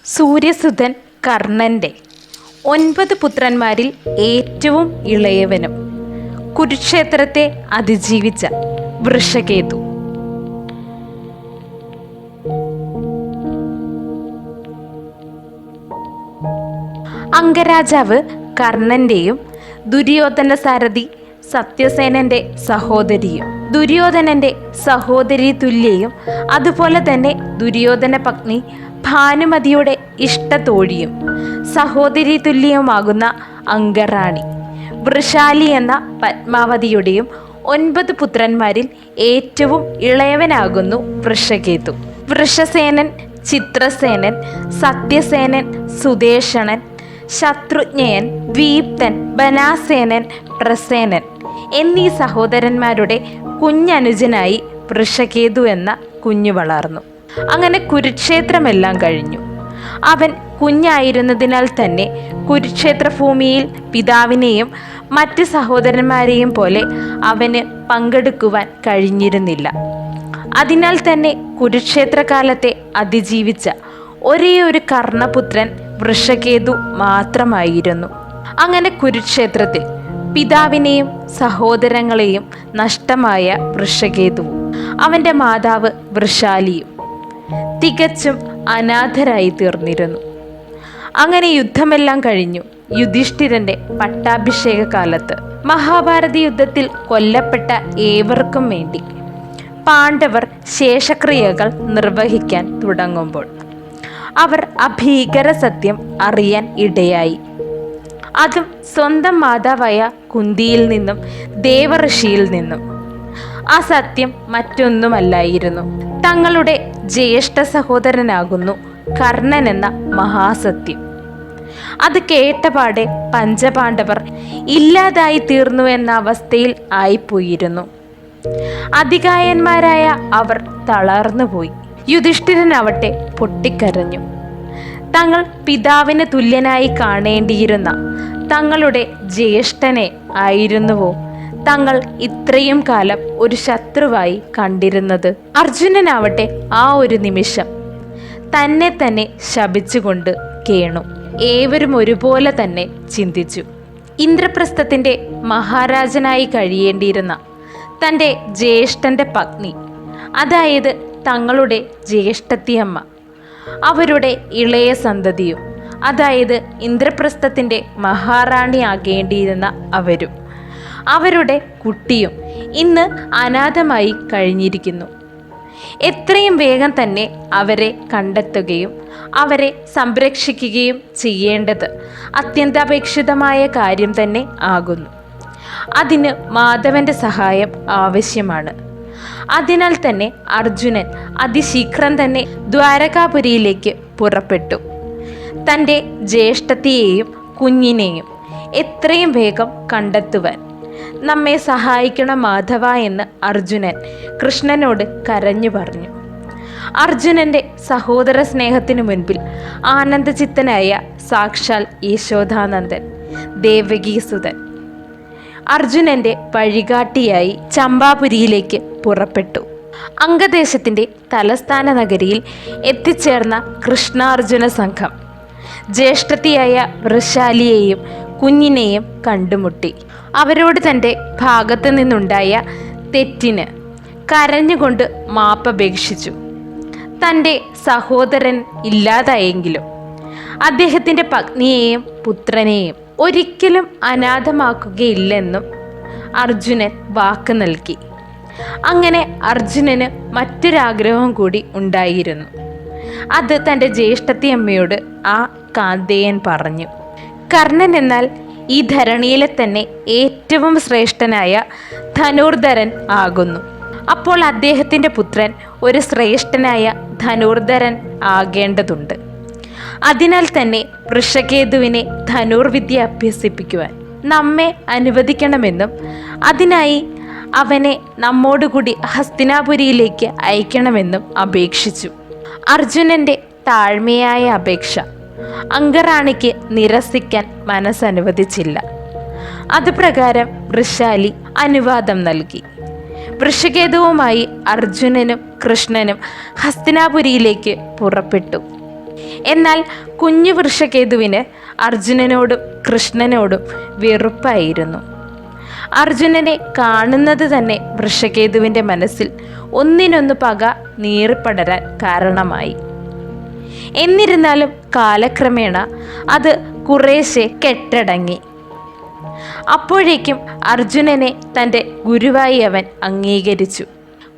സൂര്യസുതൻ കർണൻ്റെ 9 പുത്രന്മാരിൽ ഏറ്റവും ഇളയവനും കുരുക്ഷേത്രത്തെ അതിജീവിച്ച വൃഷകേതു. അംഗരാജാവ് കർണന്റെയും ദുര്യോധന സാരഥി സത്യസേനന്റെ സഹോദരിയും ദുര്യോധനന്റെ സഹോദരി തുല്യയും അതുപോലെ തന്നെ ദുര്യോധന പത്നി ഭാനുമതിയുടെ ഇഷ്ടത്തോഴിയും സഹോദരി തുല്യവുമാകുന്ന അംഗറാണി വൃഷാലി എന്ന പത്മാവതിയുടെയും 9 പുത്രന്മാരിൽ ഏറ്റവും ഇളയവനാകുന്നു വൃഷകേതു. വൃഷസേനൻ, ചിത്രസേനൻ, സത്യസേനൻ, സുദേഷണൻ, ശത്രുജ്ഞയൻ, ദീപ്തൻ, ബനാസേനൻ, പ്രസേനൻ എന്നീ സഹോദരന്മാരുടെ കുഞ്ഞനുജനായി വൃഷകേതു എന്ന കുഞ്ഞു വളർന്നു. അങ്ങനെ കുരുക്ഷേത്രമെല്ലാം കഴിഞ്ഞു. അവൻ കുഞ്ഞായിരുന്നതിനാൽ തന്നെ കുരുക്ഷേത്ര ഭൂമിയിൽ പിതാവിനെയും മറ്റ് സഹോദരന്മാരെയും പോലെ അവന് പങ്കെടുക്കുവാൻ കഴിഞ്ഞിരുന്നില്ല. അതിനാൽ തന്നെ കുരുക്ഷേത്രകാലത്തെ അതിജീവിച്ച ഒരേ ഒരു കർണപുത്രൻ വൃഷകേതു മാത്രമായിരുന്നു. അങ്ങനെ കുരുക്ഷേത്രത്തിൽ പിതാവിനെയും സഹോദരങ്ങളെയും നഷ്ടമായ വൃഷകേതുവും അവൻ്റെ മാതാവ് വൃഷാലിയും തികച്ചും അനാഥരായി തീർന്നിരുന്നു. അങ്ങനെ യുദ്ധമെല്ലാം കഴിഞ്ഞു. യുധിഷ്ഠിരന്റെ പട്ടാഭിഷേക കാലത്ത് മഹാഭാരത യുദ്ധത്തിൽ കൊല്ലപ്പെട്ട ഏവർക്കും വേണ്ടി പാണ്ഡവർ ശേഷക്രിയകൾ നിർവഹിക്കാൻ തുടങ്ങുമ്പോൾ അവർ അഭീകര സത്യം അറിയാൻ ഇടയായി. അതും സ്വന്തം മാതാവായ കുന്തിയിൽ നിന്നും ദേവഋഷിയിൽ നിന്നും. ആ സത്യം മറ്റൊന്നുമല്ലായിരുന്നു, തങ്ങളുടെ ജ്യേഷ്ഠ സഹോദരനാകുന്നു കർണൻ എന്ന മഹാസത്യം. അത് കേട്ടപാടെ പഞ്ചപാണ്ഡവർ ഇല്ലാതായി തീർന്നു എന്ന അവസ്ഥയിൽ ആയിപ്പോയിരുന്നു. അതികായന്മാരായ അവർ തളർന്നുപോയി. യുധിഷ്ഠിരനാവട്ടെ പൊട്ടിക്കരഞ്ഞു. തങ്ങൾ പിതാവിന് തുല്യനായി കാണേണ്ടിയിരുന്ന തങ്ങളുടെ ജ്യേഷ്ഠനെ ആയിരുന്നുവോ തങ്ങൾ ഇത്രയും കാലം ഒരു ശത്രുവായി കണ്ടിരുന്നത്? അർജുനനാവട്ടെ ആ ഒരു നിമിഷം തന്നെ തന്നെ ശപിച്ചുകൊണ്ട് കേണു. ഏവരും ഒരുപോലെ തന്നെ ചിന്തിച്ചു. ഇന്ദ്രപ്രസ്ഥത്തിൻ്റെ മഹാരാജനായി കഴിയേണ്ടിയിരുന്ന തൻ്റെ ജ്യേഷ്ഠൻ്റെ പത്നി, അതായത് തങ്ങളുടെ ജ്യേഷ്ഠത്തിയമ്മ, അവരുടെ ഇളയ സന്തതിയും, അതായത് ഇന്ദ്രപ്രസ്ഥത്തിൻ്റെ മഹാറാണിയാകേണ്ടിയിരുന്ന അവരും അവരുടെ കുട്ടിയും ഇന്ന് അനാഥമായി കഴിഞ്ഞിരിക്കുന്നു. എത്രയും വേഗം തന്നെ അവരെ കണ്ടെത്തുകയും അവരെ സംരക്ഷിക്കുകയും ചെയ്യേണ്ടത് അത്യന്താപേക്ഷിതമായ കാര്യം തന്നെ ആകുന്നു. അതിന് മാധവന്റെ സഹായം ആവശ്യമാണ്. അതിനാൽ തന്നെ അർജുനൻ അതിശീഘ്രം തന്നെ ദ്വാരകാപുരിയിലേക്ക് പുറപ്പെട്ടു. തൻ്റെ ജ്യേഷ്ഠത്തിയെയും കുഞ്ഞിനെയും എത്രയും വേഗം കണ്ടെത്തുവാൻ നമ്മെ സഹായിക്കണം മാധവ എന്ന് അർജുനൻ കൃഷ്ണനോട് കരഞ്ഞു പറഞ്ഞു. അർജുനൻ്റെ സഹോദര സ്നേഹത്തിനു മുൻപിൽ ആനന്ദചിത്തനായ സാക്ഷാൽ യശോദാനന്ദൻ ദേവകീസുതൻ അർജുനൻ്റെ വഴികാട്ടിയായി ചമ്പാപുരിയിലേക്ക് പുറപ്പെട്ടു. അംഗദേശത്തിൻ്റെ തലസ്ഥാന നഗരിയിൽ എത്തിച്ചേർന്ന കൃഷ്ണാർജുന സംഘം ജ്യേഷ്ഠത്തിയായ വൃഷാലിയെയും കുഞ്ഞിനെയും കണ്ടുമുട്ടി. അവരോട് തൻ്റെ ഭാഗത്തു നിന്നുണ്ടായ തെറ്റിന് കരഞ്ഞുകൊണ്ട് മാപ്പപേക്ഷിച്ചു. തൻ്റെ സഹോദരൻ ഇല്ലാതായെങ്കിലും അദ്ദേഹത്തിൻ്റെ പത്നിയെയും പുത്രനെയും ഒരിക്കലും അനാഥമാക്കുകയില്ലെന്നും അർജുനൻ വാക്ക് നൽകി. അങ്ങനെ അർജുനന് മറ്റൊരാഗ്രഹം കൂടി ഉണ്ടായിരുന്നു. അത് തൻ്റെ ജ്യേഷ്ഠത്തിയമ്മയോട് ആ കാന്തേയൻ പറഞ്ഞു. കർണൻ എന്നാൽ ഈ ധരണിയിലെ തന്നെ ഏറ്റവും ശ്രേഷ്ഠനായ ധനുർധരൻ ആകുന്നു. അപ്പോൾ അദ്ദേഹത്തിൻ്റെ പുത്രൻ ഒരു ശ്രേഷ്ഠനായ ധനുർധരൻ ആകേണ്ടതുണ്ട്. അതിനാൽ തന്നെ വൃഷകേതുവിനെ ധനുർവിദ്യ അഭ്യസിപ്പിക്കുവാൻ നമ്മെ അനുവദിക്കണമെന്നും അതിനായി അവനെ നമ്മോടുകൂടി ഹസ്തിനാപുരിയിലേക്ക് അയക്കണമെന്നും അപേക്ഷിച്ചു. അർജുനൻ്റെ താഴ്മയായ അപേക്ഷ അംഗറാണിക്ക് നിരസിക്കാൻ മനസ്സനുവദിച്ചില്ല. അതുപ്രകാരം വൃഷാലി അനുവാദം നൽകി. വൃഷകേതുവുമായി അർജുനനും കൃഷ്ണനും ഹസ്തിനാപുരിയിലേക്ക് പുറപ്പെട്ടു. എന്നാൽ കുഞ്ഞു വൃഷകേതുവിന് അർജുനനോടും കൃഷ്ണനോടും വെറുപ്പായിരുന്നു. അർജുനനെ കാണുന്നത് തന്നെ വൃഷകേതുവിൻ്റെ മനസ്സിൽ ഒന്നിനൊന്ന് പക നീറിപ്പടരാൻ കാരണമായി. എന്നിരുന്നാലും കാലക്രമേണ അത് കുറേശ്ശെ കെട്ടടങ്ങി. അപ്പോഴേക്കും അർജുനനെ തൻ്റെ ഗുരുവായി അവൻ അംഗീകരിച്ചു.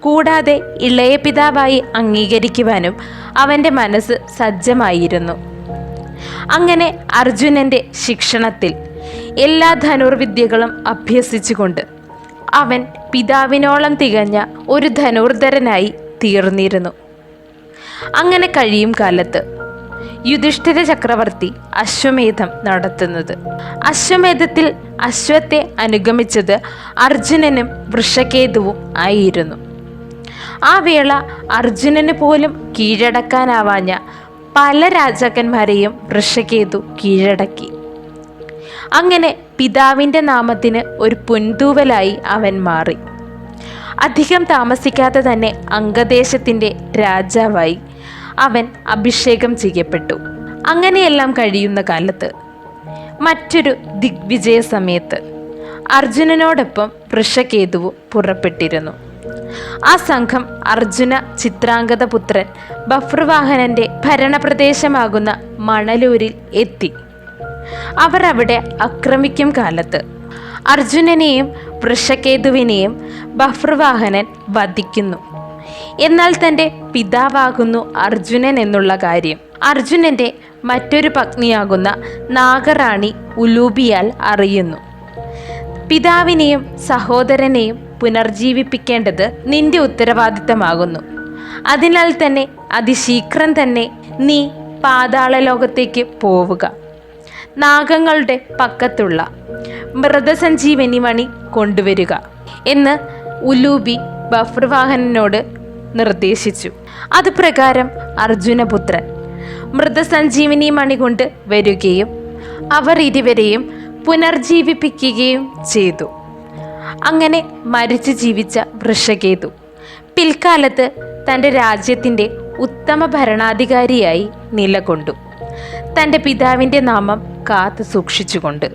കൂടാതെ ഇളയ പിതാവായി അംഗീകരിക്കുവാനും അവൻ്റെ മനസ്സ് സജ്ജമായിരുന്നു. അങ്ങനെ അർജുനൻ്റെ ശിക്ഷണത്തിൽ എല്ലാ ധനുർവിദ്യകളും അഭ്യസിച്ചുകൊണ്ട് അവൻ പിതാവിനോളം തികഞ്ഞ ഒരു ധനുർധരനായി തീർന്നിരുന്നു. അങ്ങനെ കഴിയും കാലത്ത് യുധിഷ്ഠിര ചക്രവർത്തി അശ്വമേധം നടത്തുന്നത്. അശ്വമേധത്തിൽ അശ്വത്തെ അനുഗമിച്ചത് അർജുനനും വൃഷകേതുവും ആയിരുന്നു. ആ വേള അർജുനന് പോലും കീഴടക്കാനാവാഞ്ഞ പല രാജാക്കന്മാരെയും വൃഷകേതു കീഴടക്കി. അങ്ങനെ പിതാവിൻ്റെ നാമത്തിന് ഒരു പൊൻതൂവലായി അവൻ മാറി. അധികം താമസിക്കാതെ തന്നെ അംഗദേശത്തിൻ്റെ രാജാവായി അവൻ അഭിഷേകം ചെയ്യപ്പെട്ടു. അങ്ങനെയെല്ലാം കഴിയുന്ന കാലത്ത് മറ്റൊരു ദിഗ്വിജയ സമയത്ത് അർജുനനോടൊപ്പം വൃഷകേതുവും പുറപ്പെട്ടിരുന്നു. ആ സംഘം അർജുന ചിത്രാംഗത പുത്രൻ ബഭ്രുവാഹനന്റെ ഭരണപ്രദേശമാകുന്ന മണലൂരിൽ എത്തി. അവർ അവിടെ ആക്രമിക്കും കാലത്ത് അർജുനനെയും വൃഷകേതുവിനെയും ബഭ്രുവാഹനൻ വധിക്കുന്നു. എന്നാൽ തൻ്റെ പിതാവാകുന്നു അർജുനൻ എന്നുള്ള കാര്യം അർജുനൻ്റെ മറ്റൊരു പത്നിയാകുന്ന നാഗറാണി ഉലൂബിയാൽ അറിയുന്നു. പിതാവിനെയും സഹോദരനെയും പുനർജീവിപ്പിക്കേണ്ടത് നിന്റെ ഉത്തരവാദിത്തമാകുന്നു. അതിനാൽ തന്നെ അതിശീഘ്രം തന്നെ നീ പാതാളലോകത്തേക്ക് പോവുക. നാഗങ്ങളുടെ പക്കത്തുള്ള മൃതസഞ്ജീവനി മണി കൊണ്ടുവരിക എന്ന് ഉലൂബി ബഭ്രുവാഹനനോട് നിർദ്ദേശിച്ചു. അതുപ്രകാരം അർജുനപുത്രൻ മൃതസഞ്ജീവനി മണി കൊണ്ട് വരികയും അവർ ഇരുവരെയും പുനർജീവിപ്പിക്കുകയും ചെയ്തു. അങ്ങനെ മരിച്ചു ജീവിച്ച വൃഷകേതു പിൽക്കാലത്ത് തൻ്റെ രാജ്യത്തിൻ്റെ ഉത്തമ ഭരണാധികാരിയായി നിലകൊണ്ടു, തൻ്റെ പിതാവിൻ്റെ നാമം കാത്തു സൂക്ഷിച്ചുകൊണ്ട്.